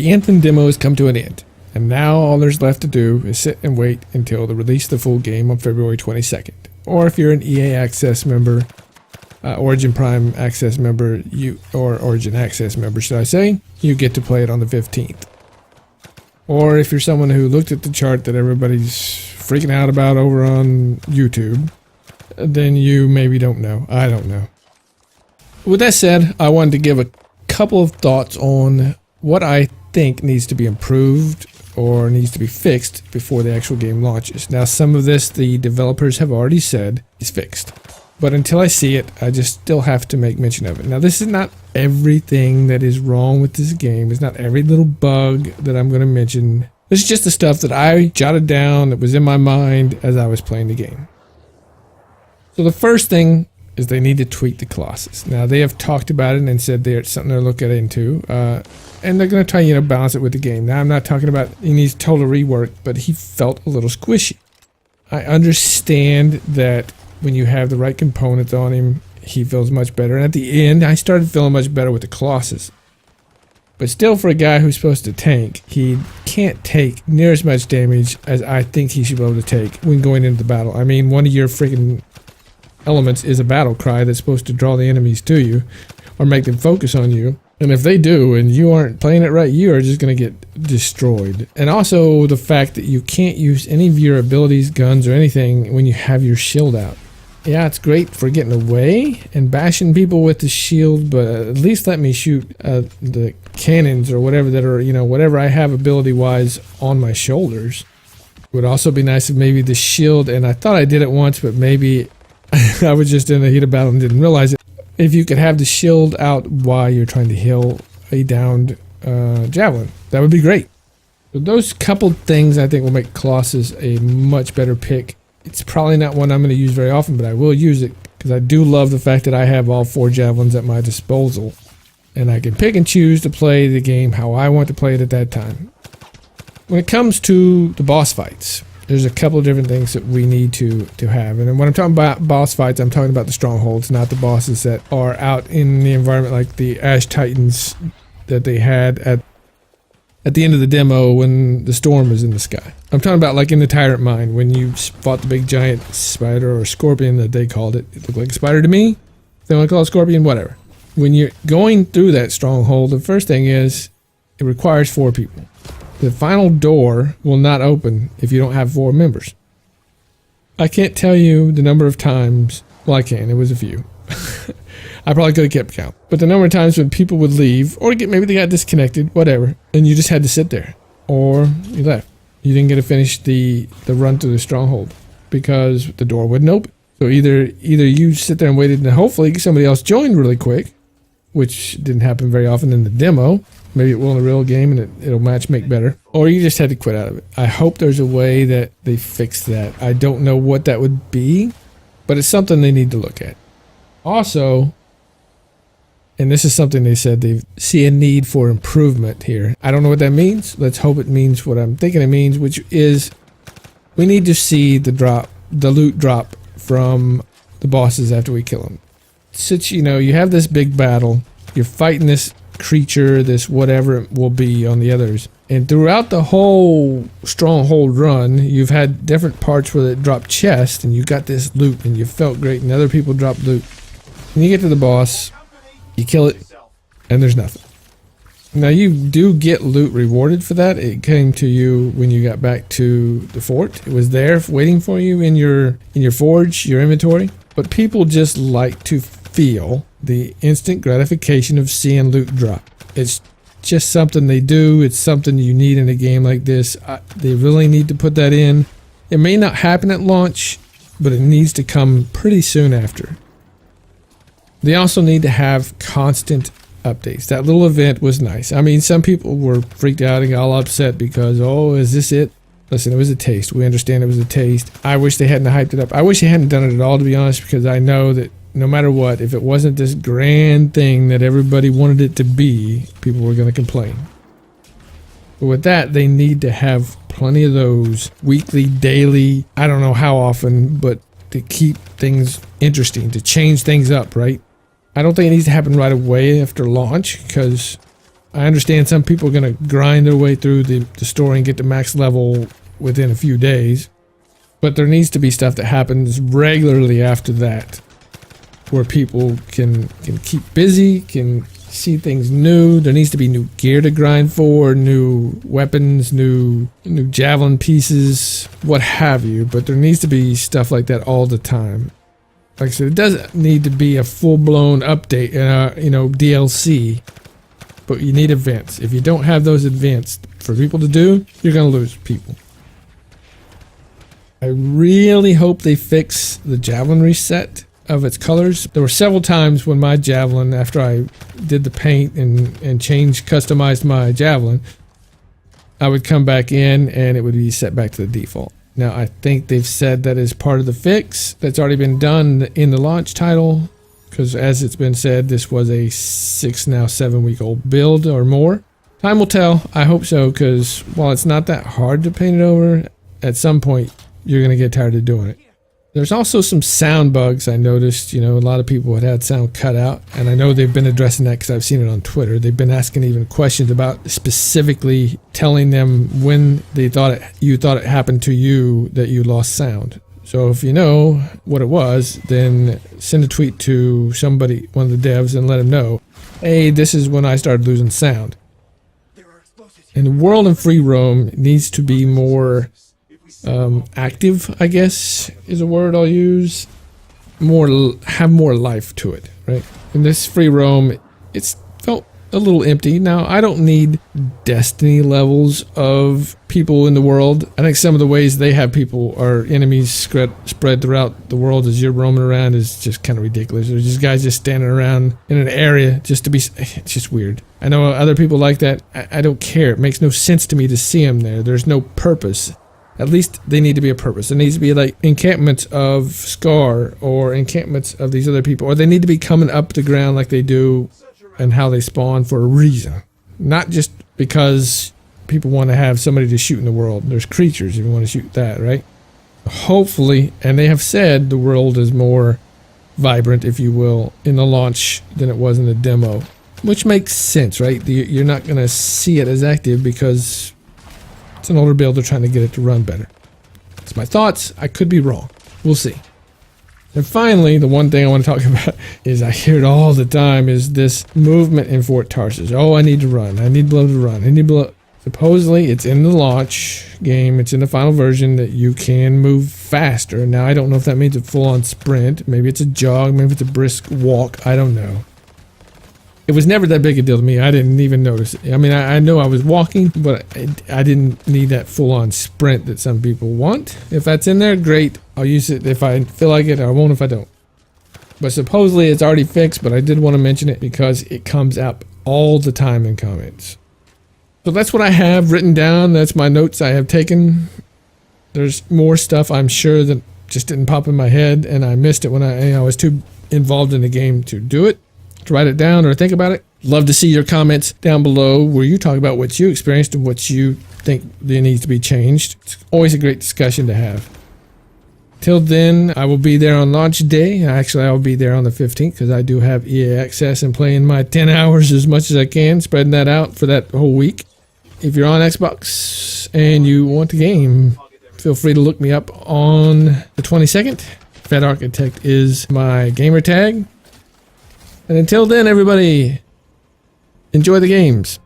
The Anthem demo has come to an end, and now all there's left to do is sit and wait until the release of the full game on February 22nd. Or if you're an EA Access member, Origin Prime Access member, or Origin Access member, should I say, you get to play it on the 15th. Or if you're someone who looked at the chart that everybody's freaking out about over on YouTube, then you maybe don't know. I don't know. With that said, I wanted to give a couple of thoughts on what I think needs to be improved or needs to be fixed before the actual game launches. Now, some of this the developers have already said is fixed, but until I see it, I just still have to make mention of it. Now, this is not everything that is wrong with this game. It's not every little bug that I'm going to mention. This is just the stuff that I jotted down that was in my mind as I was playing the game. So the first thing is they need to tweak the Colossus. Now, they have talked about it and said it's something they're looking into, and they're going to try, balance it with the game. Now, I'm not talking about he needs total rework, but he felt a little squishy. I understand that when you have the right components on him, he feels much better. And at the end, I started feeling much better with the Colossus. But still, for a guy who's supposed to tank, he can't take near as much damage as I think he should be able to take when going into the battle. I mean, one of your freaking elements is a battle cry that's supposed to draw the enemies to you or make them focus on you. And if they do and you aren't playing it right, you are just going to get destroyed. And also the fact that you can't use any of your abilities, guns, or anything when you have your shield out. Yeah, it's great for getting away and bashing people with the shield, but at least let me shoot the cannons or whatever that are, whatever I have ability-wise on my shoulders. It would also be nice if maybe the shield, and I thought I did it once, but maybe I was just in the heat of battle and didn't realize it. If you could have the shield out while you're trying to heal a downed javelin, that would be great. So those couple things I think will make Colossus a much better pick. It's probably not one I'm going to use very often, but I will use it because I do love the fact that I have all 4 javelins at my disposal. And I can pick and choose to play the game how I want to play it at that time. When it comes to the boss fights, there's a couple of different things that we need to have. And when I'm talking about boss fights, I'm talking about the strongholds, not the bosses that are out in the environment like the Ash Titans that they had at the end of the demo when the storm was in the sky. I'm talking about like in the Tyrant Mine when you fought the big giant spider or scorpion that they called it. It looked like a spider to me. If they want to call it scorpion, whatever. When you're going through that stronghold, the first thing is it requires 4 people. The final door will not open if you don't have 4 members. I can't tell you the number of times, well, I can, it was a few. I probably could have kept count. But the number of times when people would leave, or maybe they got disconnected, whatever, and you just had to sit there. Or you left. You didn't get to finish the run through the stronghold because the door wouldn't open. So either you sit there and waited and hopefully somebody else joined really quick, which didn't happen very often in the demo. Maybe it will in the real game and it'll make better. Or you just had to quit out of it. I hope there's a way that they fix that. I don't know what that would be, but it's something they need to look at. Also, and this is something they said they see a need for improvement here. I don't know what that means. Let's hope it means what I'm thinking it means, which is we need to see the loot drop from the bosses after we kill them. Since, you have this big battle, you're fighting this creature, this whatever it will be on the others. And throughout the whole stronghold run, you've had different parts where it dropped chests and you got this loot and you felt great and other people dropped loot. And you get to the boss, you kill it, and there's nothing. Now you do get loot rewarded for that. It came to you when you got back to the fort. It was there waiting for you in your forge, your inventory. But people just like to feel the instant gratification of seeing loot drop. It's just something they do. It's something you need in a game like this. They really need to put that in. It may not happen at launch, but it needs to come pretty soon after. They also need to have constant updates. That little event was nice. I mean, some people were freaked out and got all upset because, oh, is this it? Listen, it was a taste. We understand it was a taste. I wish they hadn't hyped it up. I wish they hadn't done it at all, to be honest, because I know that no matter what, if it wasn't this grand thing that everybody wanted it to be, people were going to complain. But with that, they need to have plenty of those weekly, daily, I don't know how often, but to keep things interesting, to change things up, right? I don't think it needs to happen right away after launch because I understand some people are going to grind their way through the story and get to max level within a few days. But there needs to be stuff that happens regularly after that, where people can keep busy, can see things new. There needs to be new gear to grind for, new weapons, new javelin pieces, what have you. But there needs to be stuff like that all the time. Like I said, it doesn't need to be a full-blown update, DLC. But you need events. If you don't have those events for people to do, you're going to lose people. I really hope they fix the javelin reset of its colors. There were several times when my javelin, after I did the paint and customized my javelin, I would come back in and it would be set back to the default. Now I think they've said that is part of the fix that's already been done in the launch title, because as it's been said, this was a 7-week-old build or more. Time will tell. I hope so, because while it's not that hard to paint it over, at some point you're going to get tired of doing it. There's also some sound bugs I noticed. A lot of people had sound cut out, and I know they've been addressing that because I've seen it on Twitter. They've been asking even questions about specifically telling them when you thought it happened to you that you lost sound. So if you know what it was, then send a tweet to somebody, one of the devs, and let them know, hey, this is when I started losing sound. And the world in free roam needs to be more active, I guess is a word I'll use. Have more life to it, right? In this free roam, it's felt a little empty. Now, I don't need Destiny levels of people in the world. I think some of the ways they have people or enemies spread throughout the world as you're roaming around is just kind of ridiculous. There's just guys just standing around in an area just to be. It's just weird. I know other people like that. I don't care. It makes no sense to me to see them there. There's no purpose. At least they need to be a purpose. There needs to be like encampments of Scar or encampments of these other people, or they need to be coming up the ground like they do and how they spawn for a reason. Not just because people want to have somebody to shoot in the world. There's creatures if you want to shoot that, right? Hopefully, and they have said the world is more vibrant, if you will, in the launch than it was in the demo, which makes sense, right? You're not going to see it as active because it's an older build. They're trying to get it to run better. It's my thoughts. I could be wrong. We'll see. And finally, the one thing I want to talk about is I hear it all the time is this movement in Fort Tarsus. Oh, I need to run. I need blow to run. I need blow. Supposedly, it's in the launch game. It's in the final version that you can move faster. Now, I don't know if that means a full-on sprint. Maybe it's a jog. Maybe it's a brisk walk. I don't know. It was never that big a deal to me. I didn't even notice it. I mean, I know I was walking, but I didn't need that full-on sprint that some people want. If that's in there, great. I'll use it if I feel like it, or I won't if I don't. But supposedly it's already fixed, but I did want to mention it because it comes up all the time in comments. So that's what I have written down. That's my notes I have taken. There's more stuff I'm sure that just didn't pop in my head, and I missed it when I was too involved in the game to do it. To write it down or think about it. Love to see your comments down below where you talk about what you experienced and what you think there needs to be changed. It's always a great discussion to have. Till then, I will be there on launch day. Actually, I will be there on the 15th because I do have EA access and playing my 10 hours as much as I can, spreading that out for that whole week. If you're on Xbox and you want the game, feel free to look me up on the 22nd. Fed Architect is my gamer tag. And until then, everybody, enjoy the games.